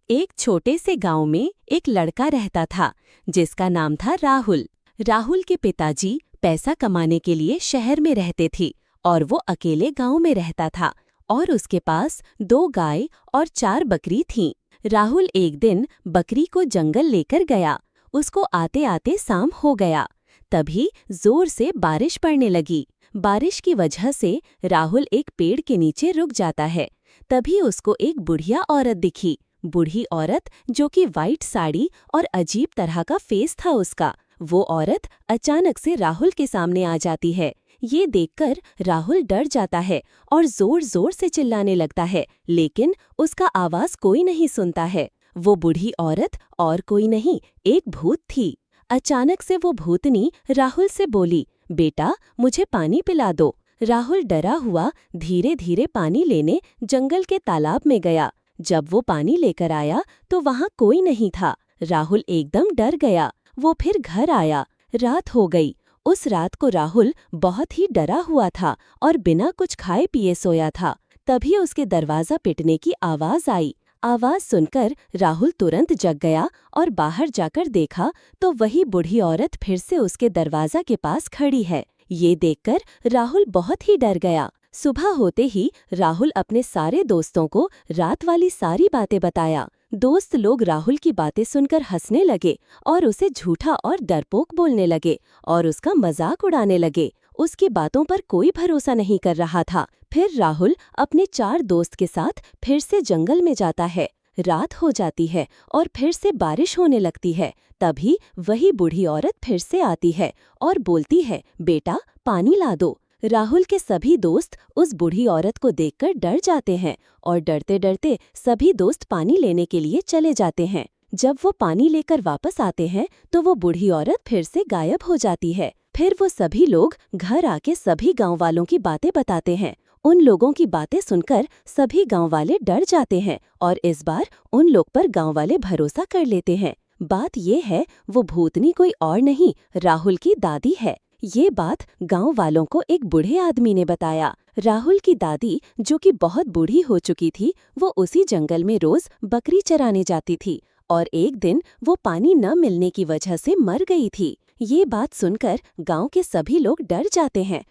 एक छोटे से गांव में एक लड़का रहता था जिसका नाम था राहुल। राहुल के पिताजी पैसा कमाने के लिए शहर में रहते थे और वो अकेले गांव में रहता था और उसके पास 2 गाय और 4 बकरी थीं। राहुल एक दिन बकरी को जंगल लेकर गया। उसको आते आते शाम हो गया। तभी जोर से बारिश पड़ने लगी। बारिश की वजह से राहुल एक पेड़ के नीचे रुक जाता है। तभी उसको एक बुढ़िया औरत दिखी। बूढ़ी औरत जो कि वाइट साड़ी और अजीब तरह का फेस था उसका। वो औरत अचानक से राहुल के सामने आ जाती है। ये देखकर राहुल डर जाता है और जोर जोर से चिल्लाने लगता है, लेकिन उसका आवाज कोई नहीं सुनता है। वो बूढ़ी औरत और कोई नहीं, एक भूत थी। अचानक से वो भूतनी राहुल से बोली, बेटा मुझे पानी पिला दो। राहुल डरा हुआ धीरे धीरे पानी लेने जंगल के तालाब में गया। जब वो पानी लेकर आया तो वहाँ कोई नहीं था। राहुल एकदम डर गया। वो फिर घर आया। रात हो गई। उस रात को राहुल बहुत ही डरा हुआ था और बिना कुछ खाए पिए सोया था। तभी उसके दरवाजा पिटने की आवाज आई। आवाज सुनकर राहुल तुरंत जग गया और बाहर जाकर देखा तो वही बूढ़ी औरत फिर से उसके दरवाजा के पास खड़ी है। ये देखकर राहुल बहुत ही डर गया। सुबह होते ही राहुल अपने सारे दोस्तों को रात वाली सारी बातें बताया। दोस्त लोग राहुल की बातें सुनकर हंसने लगे और उसे झूठा और डरपोक बोलने लगे और उसका मजाक उड़ाने लगे। उसकी बातों पर कोई भरोसा नहीं कर रहा था। फिर राहुल अपने 4 दोस्त के साथ फिर से जंगल में जाता है। रात हो जाती है और फिर से बारिश होने लगती है। तभी वही बूढ़ी औरत फिर से आती है और बोलती है, बेटा पानी ला दो। राहुल के सभी दोस्त उस बूढ़ी औरत को देखकर डर जाते हैं और डरते डरते सभी दोस्त पानी लेने के लिए चले जाते हैं। जब वो पानी लेकर वापस आते हैं तो वो बूढ़ी औरत फिर से गायब हो जाती है। फिर वो सभी लोग घर आके सभी गांव वालों की बातें बताते हैं। उन लोगों की बातें सुनकर सभी गांव वाले डर जाते हैं और इस बार उन लोग पर गांव वाले भरोसा कर लेते हैं। बात ये है, वो भूतनी कोई और नहीं, राहुल की दादी है। ये बात गांव वालों को एक बूढ़े आदमी ने बताया। राहुल की दादी जो कि बहुत बूढ़ी हो चुकी थी, वो उसी जंगल में रोज बकरी चराने जाती थी और एक दिन वो पानी न मिलने की वजह से मर गई थी। ये बात सुनकर गांव के सभी लोग डर जाते हैं